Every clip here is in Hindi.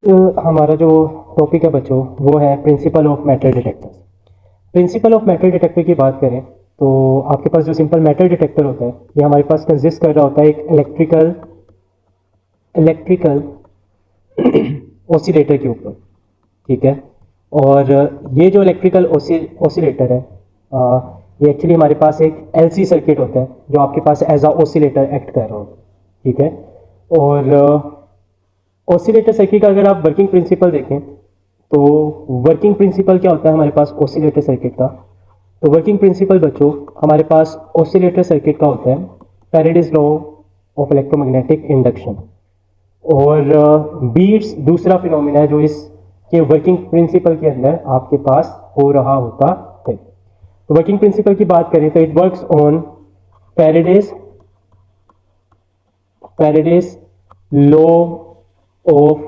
हमारा जो टॉपिक है बच्चों वो है principle of metal detectors. Principle of metal detector की बात करें तो आपके पास जो सिंपल मेटल डिटेक्टर होता है ये हमारे पास कंसिस्ट कर रहा होता है एक इलेक्ट्रिकल ऑसिलेटर के ऊपर। ठीक है। और ये जो इलेक्ट्रिकल ऑसिलेटर है ये एक्चुअली हमारे पास एक एलसी सर्किट होता है जो आपके पास एज अ ऑसिलेटर एक्ट कर रहा होता है। ठीक है। और ऑसिलेटर सर्किट का अगर आप वर्किंग प्रिंसिपल देखें तो वर्किंग प्रिंसिपल क्या होता है हमारे पास ऑसिलेटर सर्किट का। तो वर्किंग प्रिंसिपल बच्चों हमारे पास ऑसिलेटर सर्किट का होता है Faraday's law of electromagnetic induction. और बीट्स दूसरा फिनोमिना है जो इसके वर्किंग प्रिंसिपल के अंदर आपके पास हो रहा होता है। तो वर्किंग प्रिंसिपल की बात करें तो it works on Faraday's Faraday's law of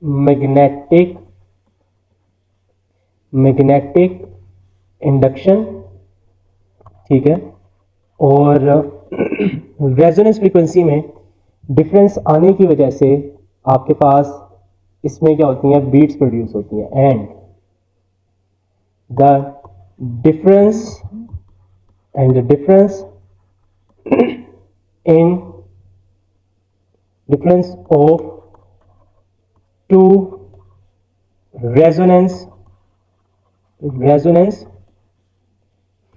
magnetic induction. ठीक है। और रेजोनेंस फ्रीक्वेंसी में डिफरेंस आने की वजह से आपके पास इसमें क्या होती हैं बीट्स प्रोड्यूस होती हैं and the difference in difference of two resonance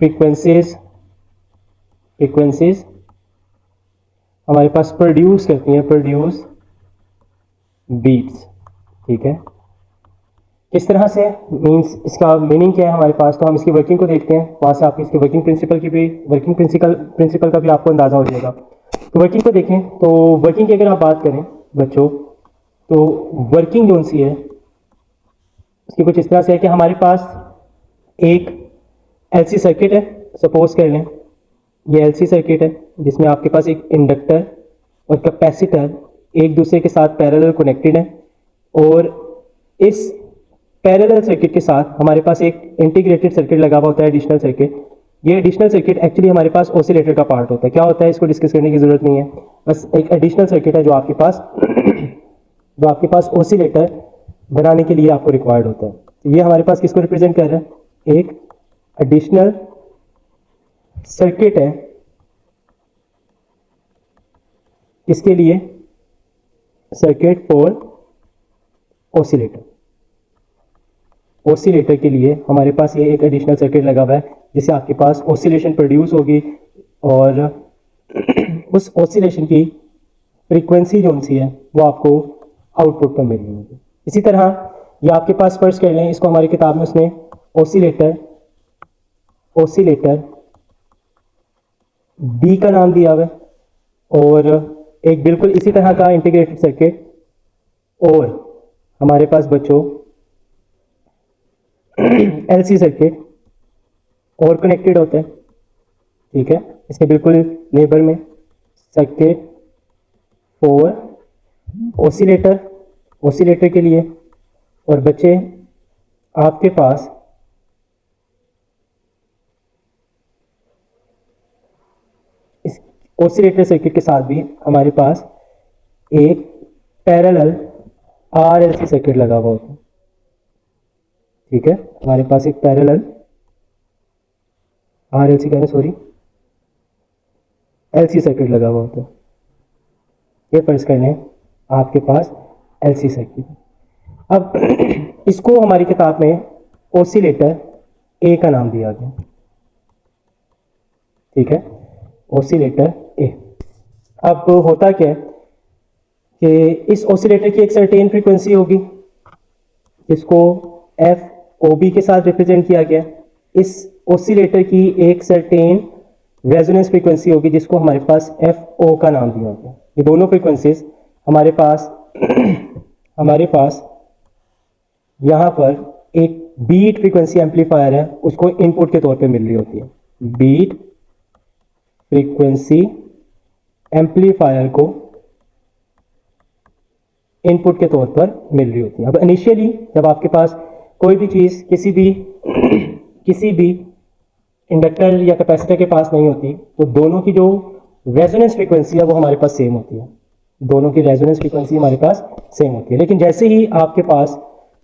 frequencies हमारे पास प्रोड्यूस करती हैं बीट्स। ठीक है। किस तरह से मींस इसका मीनिंग क्या है हमारे पास, तो हम इसकी वर्किंग को देखते हैं, वहाँ से आप इसकी वर्किंग प्रिंसिपल का भी आपको अंदाज़ा हो जाएगा। तो वर्किंग को देखें तो वर्किंग की अगर आप बात करें बच्चों तो वर्किंग जो सी है उसकी कुछ इस तरह से है कि हमारे पास एक एलसी सर्किट है। सपोज कर लें ये एलसी सर्किट है जिसमें आपके पास एक इंडक्टर और कैपेसिटर एक दूसरे के साथ पैरेलल कनेक्टेड है। और इस पैरेलल सर्किट के साथ हमारे पास एक इंटीग्रेटेड सर्किट लगा हुआ होता है एडिशनल सर्किट। ये एडिशनल सर्किट एक्चुअली हमारे पास ऑसिलेटर का पार्ट होता है। क्या होता है इसको डिस्कस करने की जरूरत नहीं है, बस एक एडिशनल सर्किट है जो आपके पास ऑसिलेटर बनाने के लिए आपको रिक्वायर्ड होता है। तो ये हमारे पास किसको रिप्रेजेंट कर रहा है, एक एडिशनल सर्किट है इसके लिए सर्किट फॉर ऑसिलेटर के लिए हमारे पास ये एक एडिशनल सर्किट लगा हुआ है जिससे आपके पास ऑसिलेशन प्रोड्यूस होगी और उस ऑसिलेशन की फ्रीक्वेंसी जो सी है वो आपको आउटपुट पर मिल रही होगी। इसी तरह ये आपके पास फर्स्ट कह लें, इसको हमारी किताब में उसने ऑसिलेटर बी का नाम दिया हुआ है। और एक बिल्कुल इसी तरह का इंटीग्रेटेड सर्किट और हमारे पास बच्चों एलसी सर्किट और कनेक्टेड होता है। ठीक है। इसके बिल्कुल नेबर में सर्किट फॉर ऑसिलेटर के लिए। और बच्चे आपके पास इस ऑसिलेटर सर्किट के साथ भी हमारे पास एक पैरेलल आरएलसी सर्किट लगा हुआ होता है। ठीक है। हमारे पास एक पैरेलल आरएलसी कह रहे सॉरी एलसी सर्किट लगा हुआ होता है। ये फर्ज कर लें आपके पास एलसी सर्किट। अब इसको हमारी किताब में ऑसिलेटर ए का नाम दिया गया। ठीक है। ऑसिलेटर ए। अब होता क्या है कि इस ऑसिलेटर की एक सर्टेन फ्रीक्वेंसी होगी जिसको एफ ओ बी के साथ रिप्रेजेंट किया गया। इस ऑसिलेटर की एक सर्टेन रेजोनेंस फ्रीक्वेंसी होगी जिसको हमारे पास एफ ओ का नाम दिया गया। ये दोनों फ्रीक्वेंसीज हमारे पास यहाँ पर एक बीट फ्रीक्वेंसी एम्पलीफायर है उसको इनपुट के तौर पे मिल रही होती है। बीट फ्रीक्वेंसी एम्पलीफायर को इनपुट के तौर पर मिल रही होती है। अब इनिशियली जब आपके पास कोई भी चीज़ किसी भी इंडक्टर या कैपेसिटर के पास नहीं होती तो दोनों की जो रेजोनेंस फ्रीक्वेंसी है वो हमारे पास सेम होती है। दोनों की रेजोनेंस फ्रीक्वेंसी हमारे पास सेम होती है। लेकिन जैसे ही आपके पास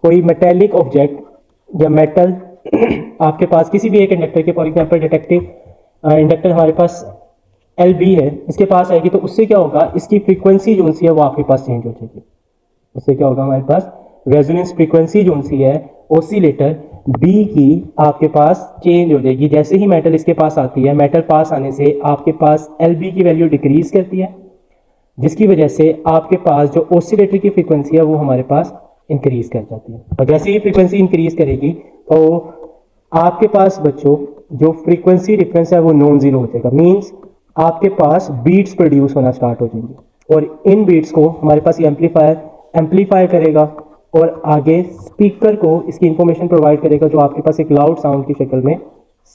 कोई मेटेलिक ऑब्जेक्ट या मेटल आपके पास किसी भी एक इंडक्टर के, फॉर एग्जांपल डिटेक्टिव इंडक्टर हमारे पास एल बी है, इसके पास आएगी तो उससे क्या होगा, इसकी फ्रीक्वेंसी जो सी है वो आपके पास चेंज हो जाएगी। उससे क्या होगा, हमारे पास रेजोनेंस फ्रीक्वेंसी जो सी है ऑसिलेटर बी की आपके पास चेंज हो जाएगी। जैसे ही मेटल इसके पास आती है, मेटल पास आने से आपके पास एल बी की वैल्यू डिक्रीज करती है, जिसकी वजह से आपके पास जो ऑसिलेटर की फ्रीक्वेंसी है वो हमारे पास इंक्रीज कर जाती है। और जैसे ही फ्रीक्वेंसी इंक्रीज करेगी तो आपके पास बच्चों जो फ्रीक्वेंसी डिफरेंस है वो नॉन जीरो हो जाएगा। मींस आपके पास बीट्स प्रोड्यूस होना स्टार्ट हो जाएंगे और इन बीट्स को हमारे पास ये एम्पलीफाई करेगा और आगे स्पीकर को इसकी इंफॉर्मेशन प्रोवाइड करेगा, जो आपके पास एक लाउड साउंड की शक्ल में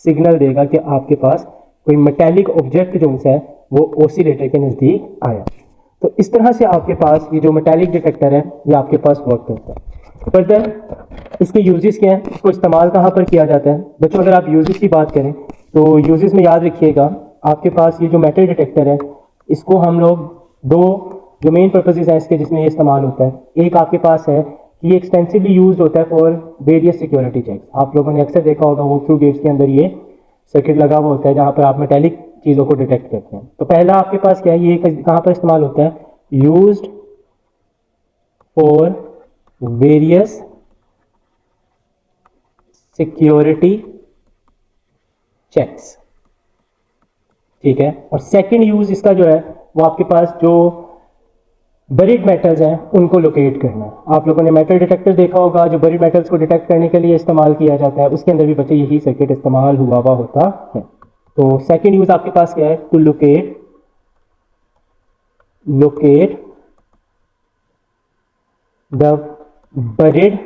सिग्नल देगा कि आपके पास कोई मेटेलिक ऑब्जेक्ट जो है वो ऑसिलेटर के नज़दीक आया। तो इस तरह से आपके पास ये जो मेटेलिक डिटेक्टर है ये आपके पास वर्क करता है। फर्दर इसके यूजेस क्या हैं, इसको इस्तेमाल कहाँ पर किया जाता है बच्चों? अगर आप यूजेस की बात करें तो यूजेस में याद रखिएगा, आपके पास ये जो मेटल डिटेक्टर है इसको हम लोग दो जो मेन पर्पसेस हैं इसके जिसमें ये इस्तेमाल होता है। एक आपके पास है कि ये एक्सटेंसिवली यूज होता है फॉर वेरियस सिक्योरिटी चेक्स। आप लोगों ने अक्सर देखा होगा वॉक थ्रू गेट्स के अंदर ये सर्किट लगा हुआ होता है जहाँ पर आप मेटेलिक चीज़ों को डिटेक्ट करते हैं। तो पहला आपके पास क्या है, ये कहाँ पर इस्तेमाल होता है, used for various security checks, ठीक है। और सेकंड यूज इसका जो है वो आपके पास जो बरीड मेटल्स हैं उनको लोकेट करना है। आप लोगों ने मेटल डिटेक्टर देखा होगा जो बरीड मेटल्स को डिटेक्ट करने के लिए इस्तेमाल किया जाता है, उसके अंदर भी बच्चे यही सर्किट इस्तेमाल हुआ होता है। तो सेकंड यूज आपके पास क्या है, to locate the buried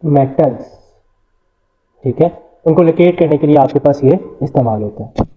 metals, ठीक है, उनको लोकेट करने के लिए आपके पास ये इस्तेमाल होता है।